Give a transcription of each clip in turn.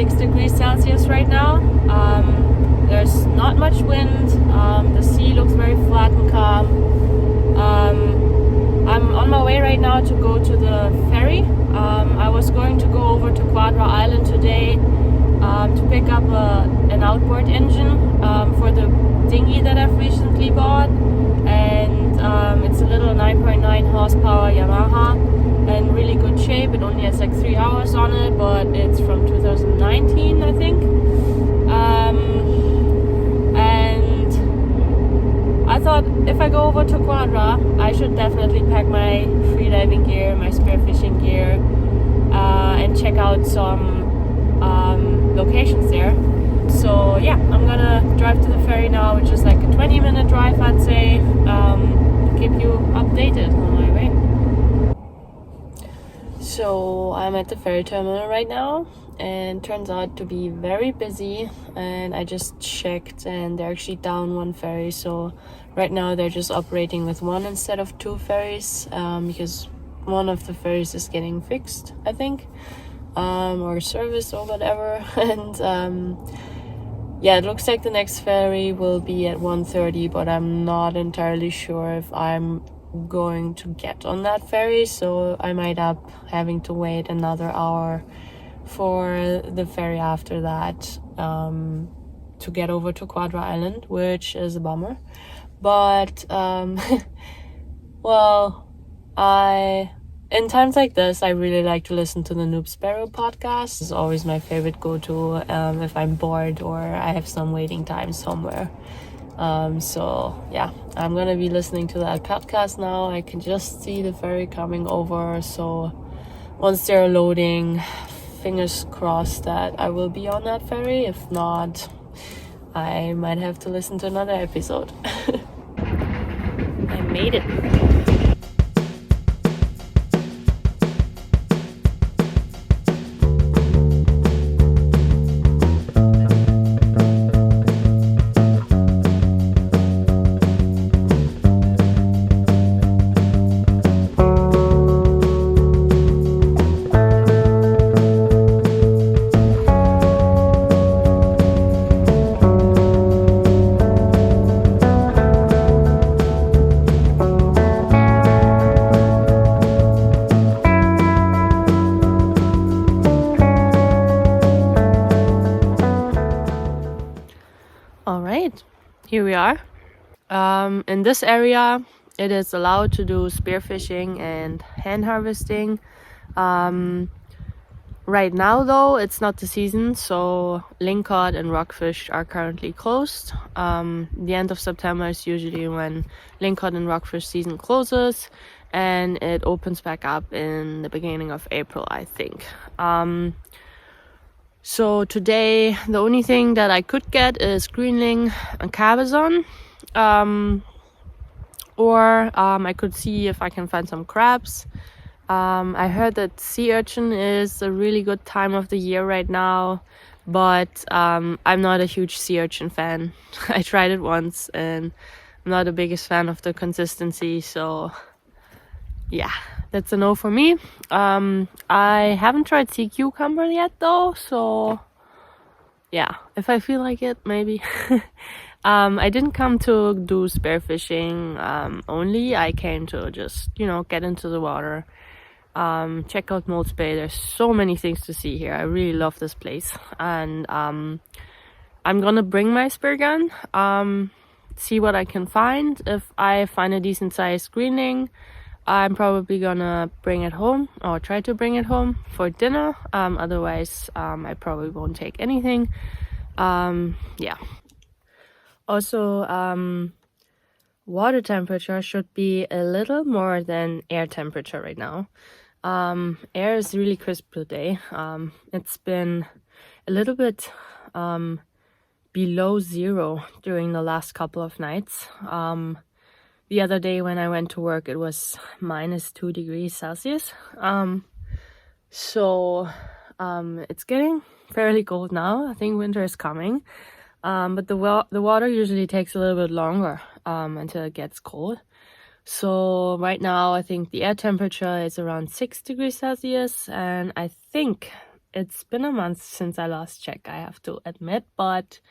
6 degrees Celsius right now. There's not much wind. The sea looks very flat and calm. I'm on my way right now to go to the ferry. I was going to go over to Quadra Island today to pick up an outboard engine for the dinghy that I've recently bought, and it's a little 9.9 horsepower Yamaha in really good shape. It only has like 3 hours on it, but it's from 2019, I think. And I thought if I go over to Quadra, I should definitely pack my freediving gear, my spearfishing gear, and check out some locations there. So yeah, I'm gonna drive to the ferry now, which is like a 20-minute drive, I'd say. Keep you updated on my way. So I'm at the ferry terminal right now, and turns out to be very busy, and I just checked and they're actually down one ferry. So right now they're just operating with one instead of 2 ferries, because one of the ferries is getting fixed, I think, or serviced or whatever. And yeah, it looks like the next ferry will be at 1:30, but I'm not entirely sure if I'm going to get on that ferry, so I might up having to wait another hour for the ferry after that to get over to Quadra Island, which is a bummer. But well, in times like this, I really like to listen to the Noob Sparrow podcast. It's always my favorite go-to if I'm bored or I have some waiting time somewhere. So yeah, I'm gonna be listening to that podcast now. I can just see the ferry coming over, so once they're loading, fingers crossed that I will be on that ferry. If not, I might have to listen to another episode. I made it. Alright, here we are. In this area, it is allowed to do spearfishing and hand harvesting. Right now, though, it's not the season, so lingcod and rockfish are currently closed. The end of September is usually when lingcod and rockfish season closes, and it opens back up in the beginning of April, I think. So today, the only thing that I could get is greenling and cabezon, or I could see if I can find some crabs. I heard that sea urchin is a really good time of the year right now, but I'm not a huge sea urchin fan. I tried it once and I'm not the biggest fan of the consistency, so yeah, that's a no for me. I haven't tried sea cucumber yet though, so yeah, if I feel like it, maybe. I didn't come to do spearfishing only. I came to just, get into the water, check out Moles Bay. There's so many things to see here. I really love this place, and I'm gonna bring my spear gun, see what I can find. If I find a decent sized greenling, I'm probably gonna bring it home, or try to bring it home for dinner. Otherwise, I probably won't take anything. Yeah. Also, water temperature should be a little more than air temperature right now. Air is really crisp today. It's been a little bit below 0 during the last couple of nights. The other day when I went to work, it was -2 degrees Celsius. So it's getting fairly cold now. I think winter is coming. But the water usually takes a little bit longer until it gets cold. So right now, I think the air temperature is around 6 degrees Celsius, and I think It's been a month since I last checked, I have to admit, but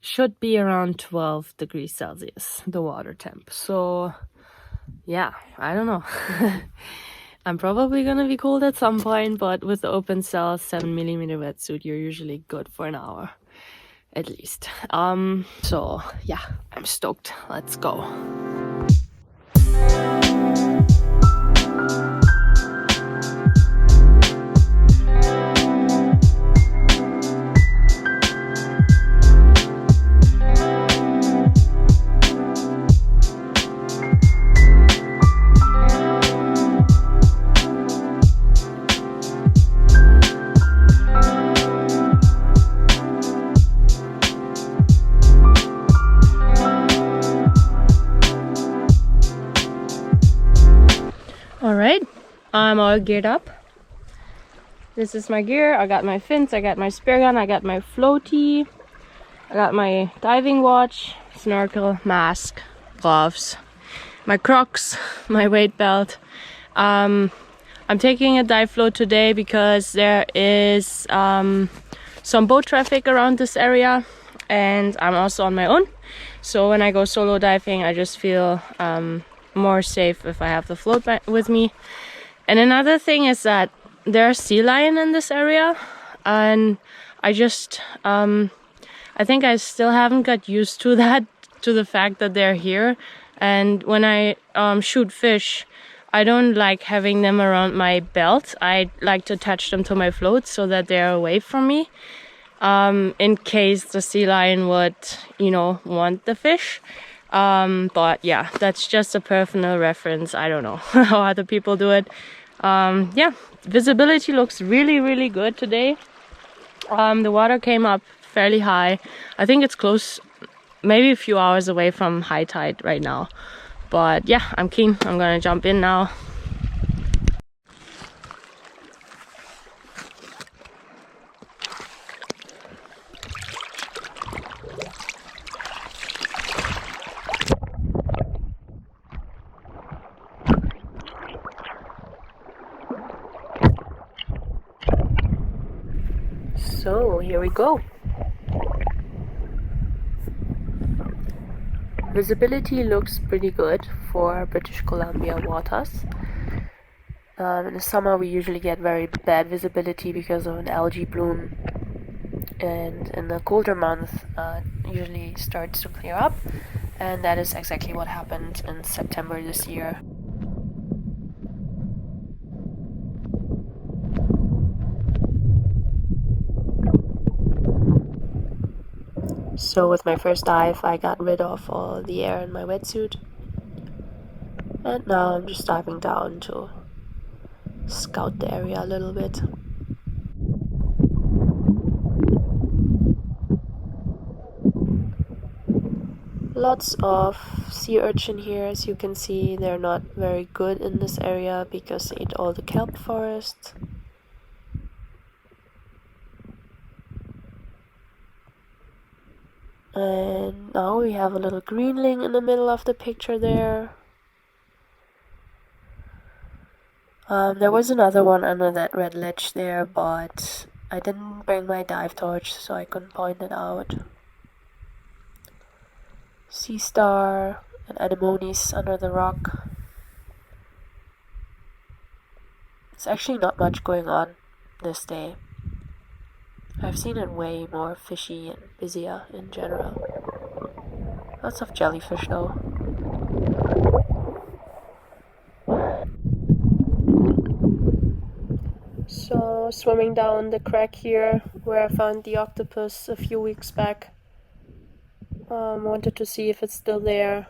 should be around 12 degrees Celsius, the water temp. So yeah, I don't know. I'm probably gonna be cold at some point, but with the open cell 7mm wetsuit, you're usually good for an hour at least. So yeah, I'm stoked. Let's go. Alright, I'm all geared up. This is my gear. I got my fins, I got my spear gun, I got my floaty, I got my diving watch, snorkel, mask, gloves, my Crocs, my weight belt. I'm taking a dive float today because there is some boat traffic around this area, and I'm also on my own. So when I go solo diving, I just feel more safe if I have the float with me. And another thing is that there's sea lion in this area, and I just I think I still haven't got used to that, to the fact that they're here. And when I shoot fish, I don't like having them around my belt. I like to attach them to my float so that they're away from me, in case the sea lion would, you know, want the fish. But yeah, that's just a personal reference. I don't know how other people do it. Yeah, visibility looks really good today. The water came up fairly high. I think it's close, maybe a few hours away from high tide right now. But yeah, I'm keen. I'm gonna jump in now. So here we go. Visibility looks pretty good for British Columbia waters. In the summer we usually get very bad visibility because of an algae bloom, and in the colder month usually starts to clear up, and that is exactly what happened in September this year. So with my first dive, I got rid of all the air in my wetsuit, and now I'm just diving down to scout the area a little bit. Lots of sea urchin here. As you can see, they're not very good in this area because they ate all the kelp forest. And now we have a little greenling in the middle of the picture there. There was another one under that red ledge there, but I didn't bring my dive torch, so I couldn't point it out. Sea star and anemones under the rock. It's actually not much going on this day. I've seen it way more fishy and busier in general. Lots of jellyfish though. So swimming down the crack here where I found the octopus a few weeks back. Wanted to see if it's still there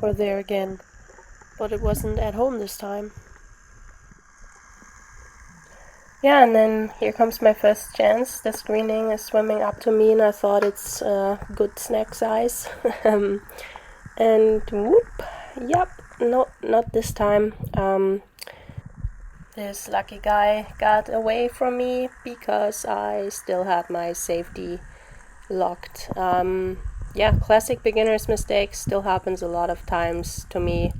or there again, but it wasn't at home this time. Yeah, and then here comes my first chance. The greenling is swimming up to me, and I thought it's good snack size. And whoop, yep, no, not this time. This lucky guy got away from me because I still had my safety locked. Yeah, classic beginner's mistake, still happens a lot of times to me.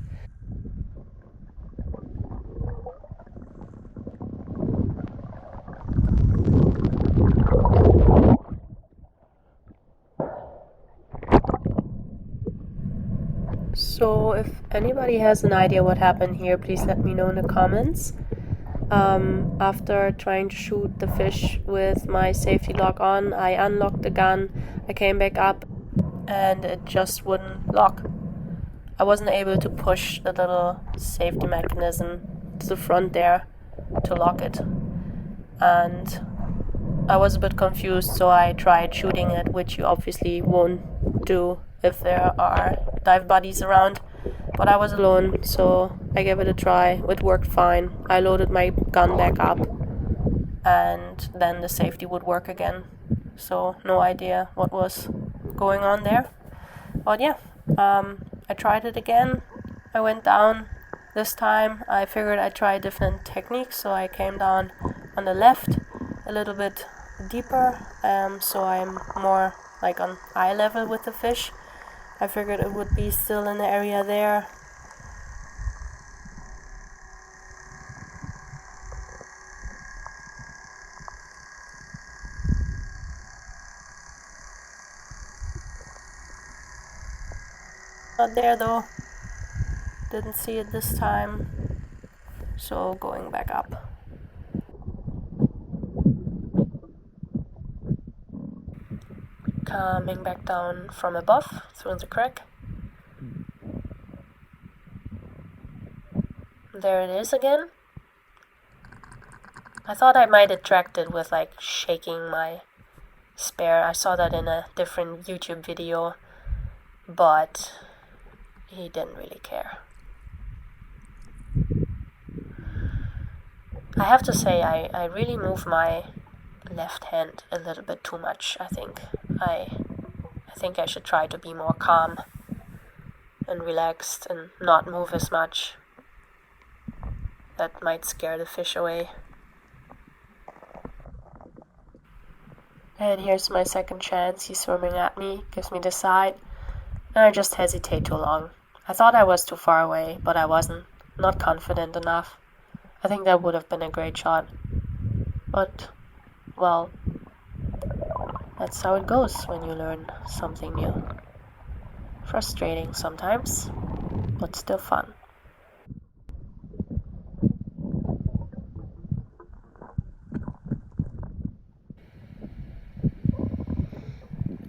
So if anybody has an idea what happened here, please let me know in the comments. After trying to shoot the fish with my safety lock on, I unlocked the gun, I came back up, and it just wouldn't lock. I wasn't able to push the little safety mechanism to the front there to lock it. And I was a bit confused, so I tried shooting it, which you obviously won't do if there are dive buddies around. But I was alone, so I gave it a try. It worked fine. I loaded my gun back up, and then the safety would work again. So no idea what was going on there. But yeah, I tried it again. I went down. This time I figured I'd try a different technique, so I came down on the left a little bit deeper, so I'm more like on eye level with the fish. I figured it would be still in the area there. Not there though. Didn't see it this time. So going back up. Coming back down from above through the crack. There it is again. I thought I might attract it with like shaking my spear. I saw that in a different YouTube video, but he didn't really care. I have to say I really move my left hand a little bit too much, I think. I think I should try to be more calm and relaxed and not move as much. That might scare the fish away. And here's my second chance. He's swimming at me, gives me the side, and I just hesitate too long. I thought I was too far away, but I wasn't. Not confident enough. I think that would have been a great shot. But, well, that's how it goes when you learn something new. Frustrating sometimes, but still fun.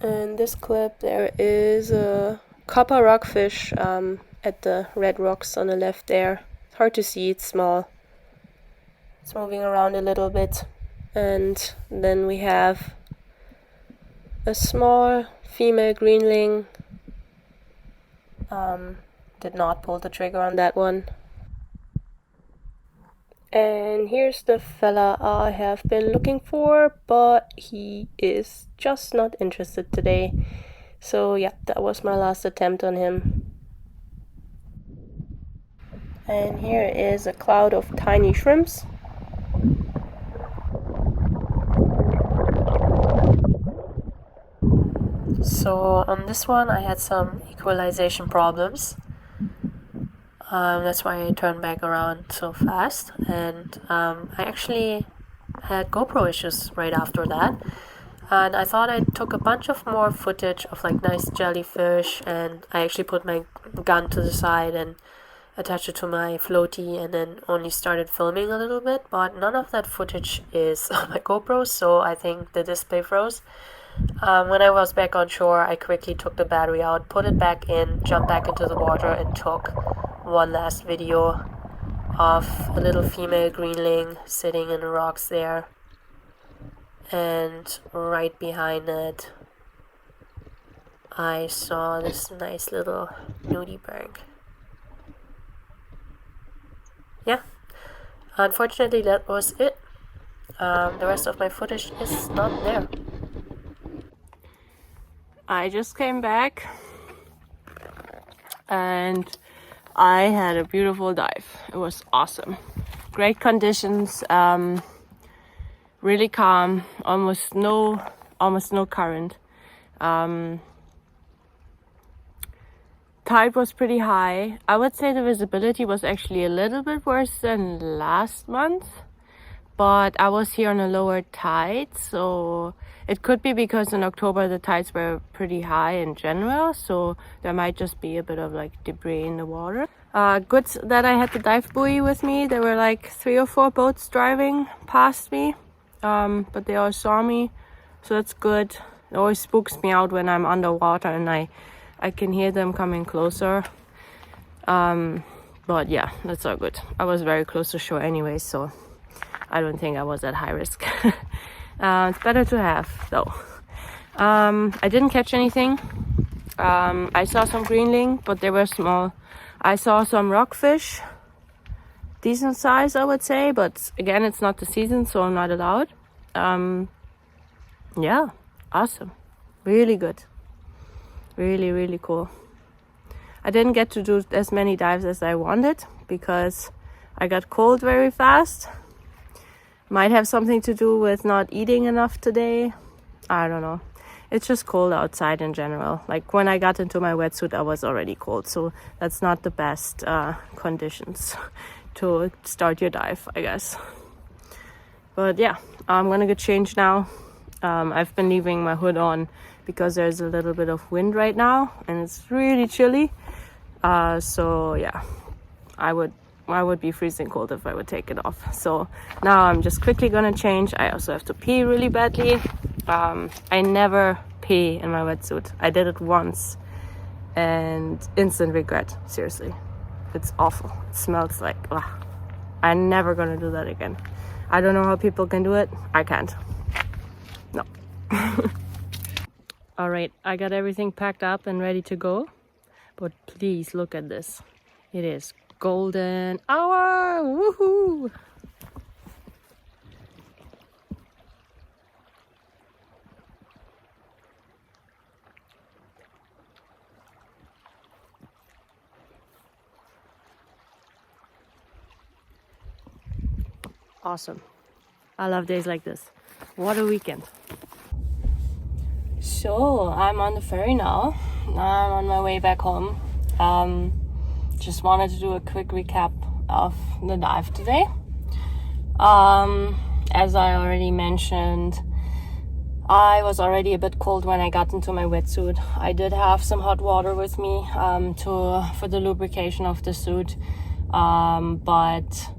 In this clip there is a copper rockfish at the red rocks on the left there. It's hard to see, it's small. It's moving around a little bit. And then we have a small female greenling. Did not pull the trigger on that one. And here's the fella I have been looking for, but he is just not interested today. So yeah, that was my last attempt on him. And here is a cloud of tiny shrimps. So on this one I had some equalization problems. That's why I turned back around so fast, and I actually had GoPro issues right after that, and I thought I took a bunch of more footage of like nice jellyfish, and I actually put my gun to the side and attached it to my floaty and then only started filming a little bit, but none of that footage is on my GoPro, so I think the display froze. When I was back on shore, I quickly took the battery out, put it back in, jumped back into the water, and took one last video of a little female greenling sitting in the rocks there. And right behind it, I saw this nice little nudibranch. Yeah, unfortunately that was it. The rest of my footage is not there. I just came back and I had a beautiful dive. It was awesome. Great conditions, really calm, almost no current. Tide was pretty high. I would say the visibility was actually a little bit worse than last month, but I was here on a lower tide, so it could be because in October the tides were pretty high in general, so there might just be a bit of like debris in the water. Good that I had the dive buoy with me. There were like 3 or 4 boats driving past me, but they all saw me, so that's good. It always spooks me out when I'm underwater and I can hear them coming closer. But yeah, that's all good. I was very close to shore anyway, so I don't think I was at high risk. It's better to have though. I didn't catch anything. I saw some greenling, but they were small. I saw some rockfish, decent size I would say, but again it's not the season, so I'm not allowed. Yeah, awesome, really good, really cool. I didn't get to do as many dives as I wanted because I got cold very fast. Might have something to do with not eating enough today. I don't know. It's just cold outside in general. Like when I got into my wetsuit, I was already cold. So that's not the best conditions to start your dive, I guess. But yeah, I'm gonna get changed now. I've been leaving my hood on because there's a little bit of wind right now and it's really chilly. So yeah, I would be freezing cold if I would take it off. So now I'm just quickly gonna change. I also have to pee really badly. I never pee in my wetsuit. I did it once and instant regret, seriously. It's awful. It smells like, ugh. I'm never gonna do that again. I don't know how people can do it. I can't. No. All right, I got everything packed up and ready to go. But please look at this. It is golden hour. Woohoo! Awesome. I love days like this. What a weekend. So I'm on the ferry now. I'm on my way back home. Just wanted to do a quick recap of the dive today. As I already mentioned, I was already a bit cold when I got into my wetsuit. I did have some hot water with me for the lubrication of the suit, but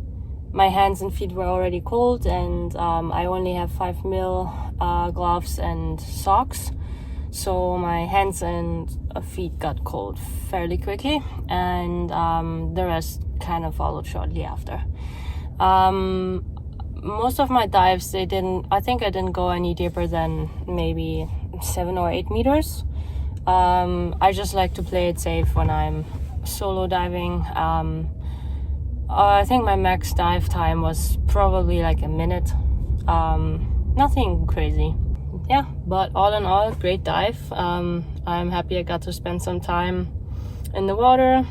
my hands and feet were already cold, and I only have 5mm gloves and socks. So my hands and feet got cold fairly quickly, and the rest kind of followed shortly after. Most of my dives, I think I didn't go any deeper than maybe 7 or 8 meters. I just like to play it safe when I'm solo diving. I think my max dive time was probably like a minute. Nothing crazy. Yeah, but all in all, great dive. I'm happy I got to spend some time in the water.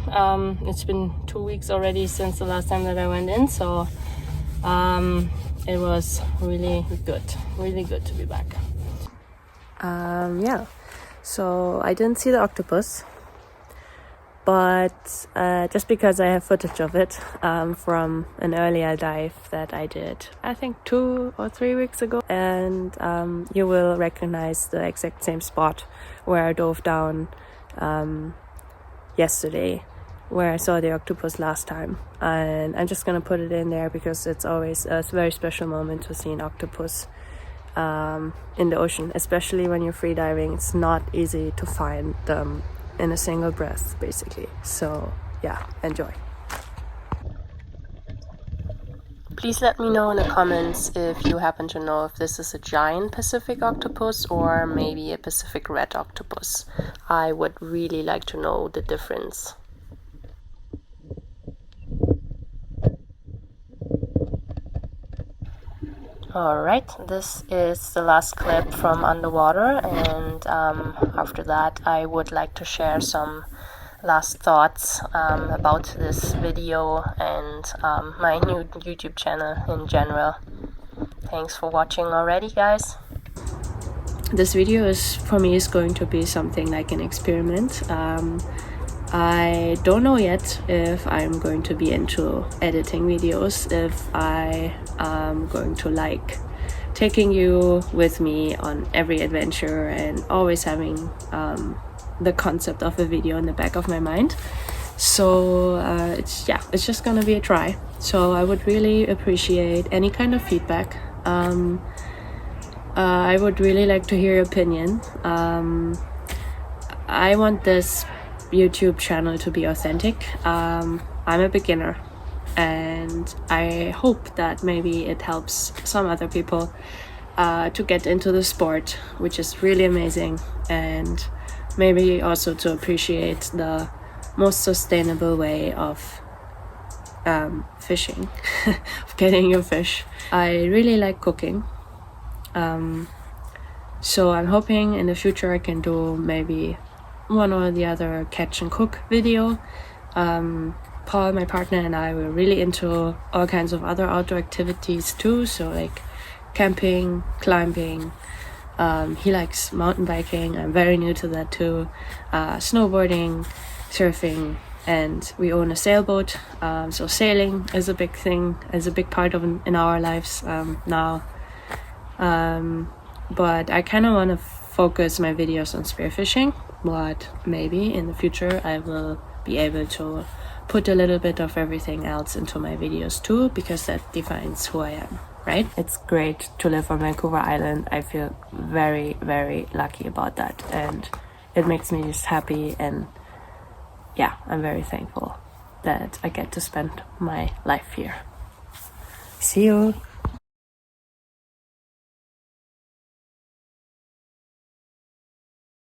It's been 2 weeks already since the last time that I went in, so it was really good to be back. Yeah, so I didn't see the octopus, but just because I have footage of it from an earlier dive that I did, I think 2 or 3 weeks ago, and you will recognize the exact same spot where I dove down yesterday, where I saw the octopus last time. And I'm just gonna put it in there because it's always a very special moment to see an octopus in the ocean, especially when you're free diving. It's not easy to find them in a single breath, basically. So yeah, enjoy. Please let me know in the comments if you happen to know if this is a giant Pacific octopus or maybe a Pacific red octopus. I would really like to know the difference. Alright, this is the last clip from underwater, and after that I would like to share some last thoughts about this video and my new YouTube channel in general. Thanks for watching already, guys. This video is going to be something like an experiment. I don't know yet if I'm going to be into editing videos, if I am going to like taking you with me on every adventure and always having the concept of a video in the back of my mind. So it's just gonna be a try. So I would really appreciate any kind of feedback. I would really like to hear your opinion. I want this YouTube channel to be authentic. I'm a beginner, and I hope that maybe it helps some other people to get into the sport, which is really amazing, and maybe also to appreciate the most sustainable way of fishing, of getting your fish. I really like cooking, so I'm hoping in the future I can do maybe one or the other catch and cook video. Paul, my partner, and I were really into all kinds of other outdoor activities too, so like camping, climbing. He likes mountain biking. I'm very new to that too. Snowboarding, surfing, and we own a sailboat. So sailing is a big thing, is a big part of in our lives now. But I kind of want to focus my videos on spearfishing, but maybe in the future I will be able to put a little bit of everything else into my videos too, because that defines who I am, right? It's great to live on Vancouver Island. I feel very, very lucky about that, and it makes me just happy, and yeah, I'm very thankful that I get to spend my life here. See you!